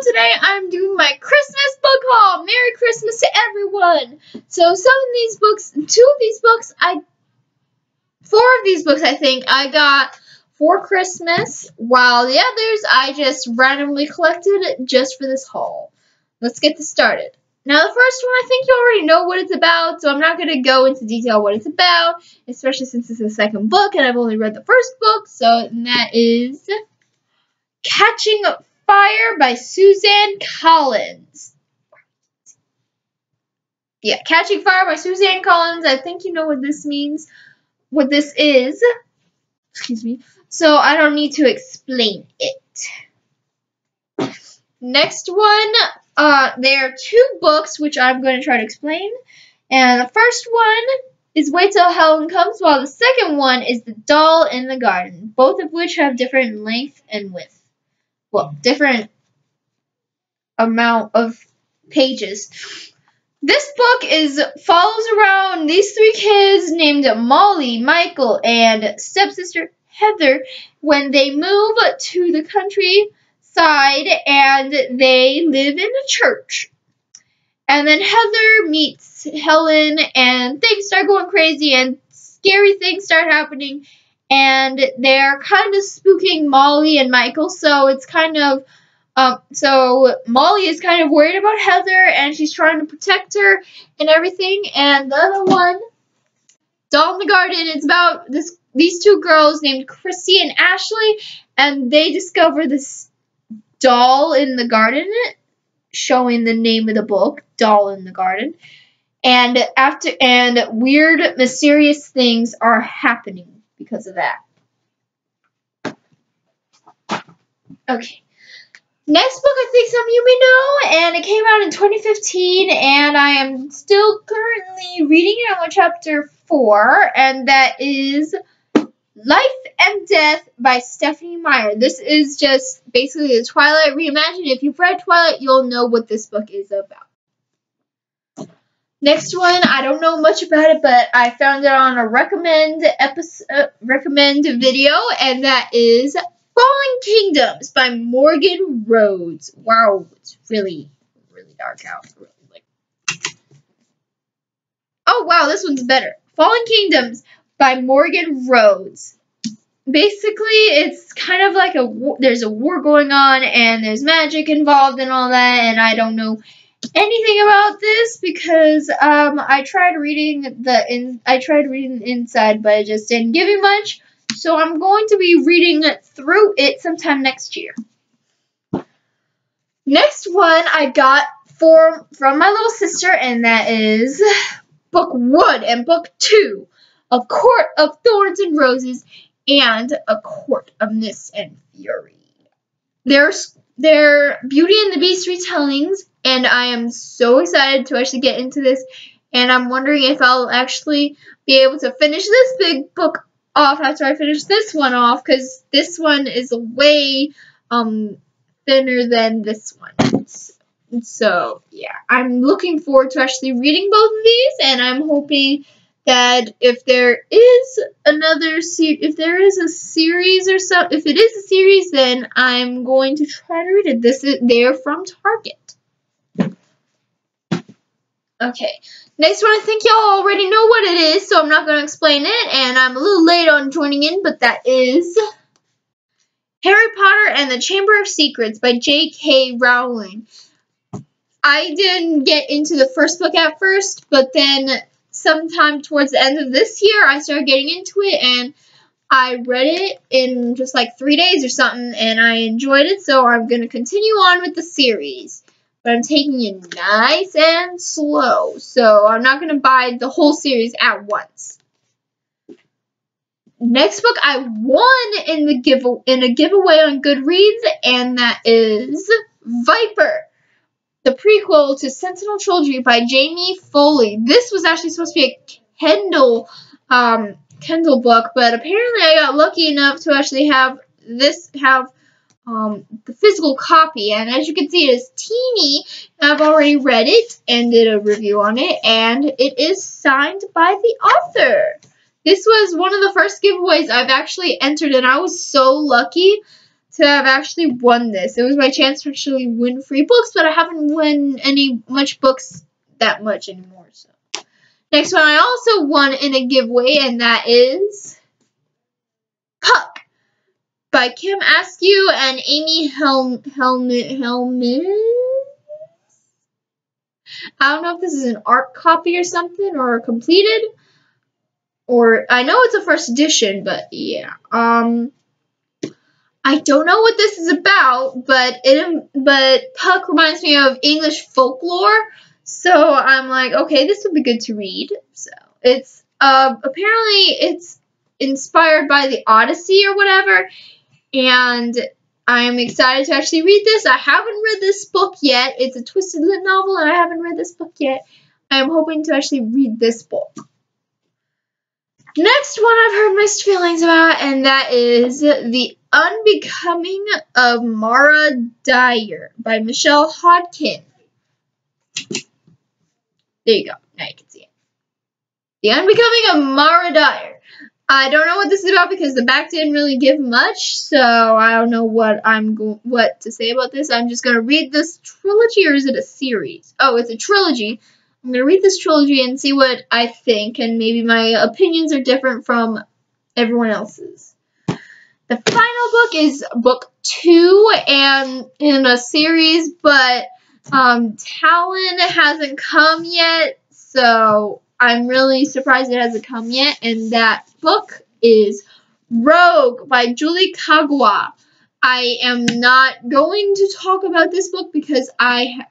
today I'm doing my Christmas book haul. Merry Christmas to everyone. So four of these books I think I got for Christmas, while the others I just randomly collected just for this haul. Let's get this started. Now the first one, I think you already know what it's about, so I'm not going to go into detail what it's about, especially since it's the second book and I've only read the first book, so that is Catching Fire by Suzanne Collins. Yeah, Catching Fire by Suzanne Collins. I think you know what this means, what this is. Excuse me. So I don't need to explain it. Next one, there are two books which I'm going to try to explain. And the first one is Wait Till Helen Comes, while the second one is The Doll in the Garden, both of which have different length and width. Well, different amount of pages. This book follows around these three kids named Molly, Michael, and stepsister Heather when they move to the countryside and they live in a church. And then Heather meets Helen and things start going crazy and scary things start happening and they're kind of spooking Molly and Michael, so it's kind of so Molly is kind of worried about Heather and she's trying to protect her and everything. And the other one, Doll in the Garden, is about these two girls named Chrissy and Ashley, and they discover this doll in the garden, showing the name of the book, Doll in the Garden. And weird, mysterious things are happening because of that. Okay. Next book I think some of you may know, and it came out in 2015, and I am still currently reading it. I'm on chapter 4, and that is Life and Death by Stephenie Meyer. This is just basically the Twilight reimagined. If you've read Twilight, you'll know what this book is about. Next one, I don't know much about it, but I found it on a recommend video, and that is Fallen Kingdoms by Morgan Rhodes. Wow, it's really, really dark out. Oh, wow, this one's better. Fallen Kingdoms by Morgan Rhodes. Basically, it's kind of like there's a war going on, and there's magic involved and all that, and I don't know anything about this because I tried reading the inside, but it just didn't give me much. So I'm going to be reading through it sometime next year. Next one I got from my little sister, and that is Book 1 and Book 2, A Court of Thorns and Roses and A Court of Mist and Fury. They're Beauty and the Beast retellings, and I am so excited to actually get into this, and I'm wondering if I'll actually be able to finish this big book off after I finish this one off, because this one is way thinner than this one. So yeah, I'm looking forward to actually reading both of these, and I'm hoping that if there is a series or so, if it is a series, then I'm going to try to read it. They're from Target. Okay, next one I think y'all already know what it is, so I'm not going to explain it, and I'm a little late on joining in, but that is Harry Potter and the Chamber of Secrets by J.K. Rowling. I didn't get into the first book at first, but then sometime towards the end of this year, I started getting into it, and I read it in just like 3 days or something, and I enjoyed it, so I'm going to continue on with the series. But I'm taking it nice and slow, so I'm not going to buy the whole series at once. Next book I won in a giveaway on Goodreads, and that is Viper, the prequel to Sentinel Trilogy by Jamie Foley. This was actually supposed to be a Kindle book, but apparently I got lucky enough to actually have the physical copy, and as you can see, it is teeny. I've already read it and did a review on it, and it is signed by the author. This was one of the first giveaways I've actually entered, and I was so lucky to have actually won this. It was my chance to actually win free books, but I haven't won much books that much anymore. So next one I also won in a giveaway, and that is Puck by Kim Askew and Amy Helmet. I don't know if this is an art copy or something, or completed, or I know it's a first edition, but yeah. I don't know what this is about, but Puck reminds me of English folklore, so I'm like, okay, this would be good to read. So it's apparently it's inspired by the Odyssey or whatever, and I'm excited to actually read this. I haven't read this book yet. It's a twisted lit novel, and I haven't read this book yet. I'm hoping to actually read this book. Next one I've heard mixed feelings about, and that is The Unbecoming of Mara Dyer by Michelle Hodkin. There you go. Now you can see it. The Unbecoming of Mara Dyer. I don't know what this is about because the back didn't really give much, so I don't know what to say about this. I'm just gonna read this trilogy, or is it a series? Oh, it's a trilogy. I'm going to read this trilogy and see what I think, and maybe my opinions are different from everyone else's. The final book is book 2 and in a series, but Talon hasn't come yet, so I'm really surprised it hasn't come yet, and that book is Rogue by Julie Kagawa. I am not going to talk about this book because it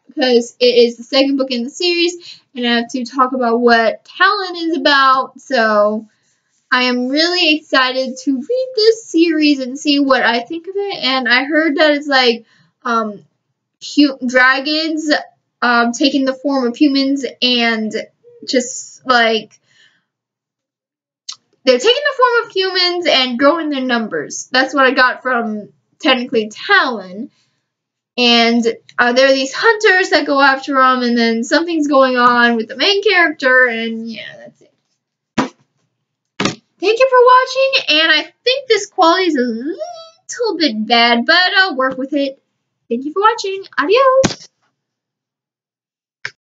is the second book in the series, and I have to talk about what Talon is about. So I am really excited to read this series and see what I think of it. And I heard that it's like dragons taking the form of humans, and just like they're taking the form of humans and growing their numbers. That's what I got from technically Talon. And there are these hunters that go after them, and then something's going on with the main character, and yeah, that's it. Thank you for watching, and I think this quality is a little bit bad, but I'll work with it. Thank you for watching. Adios!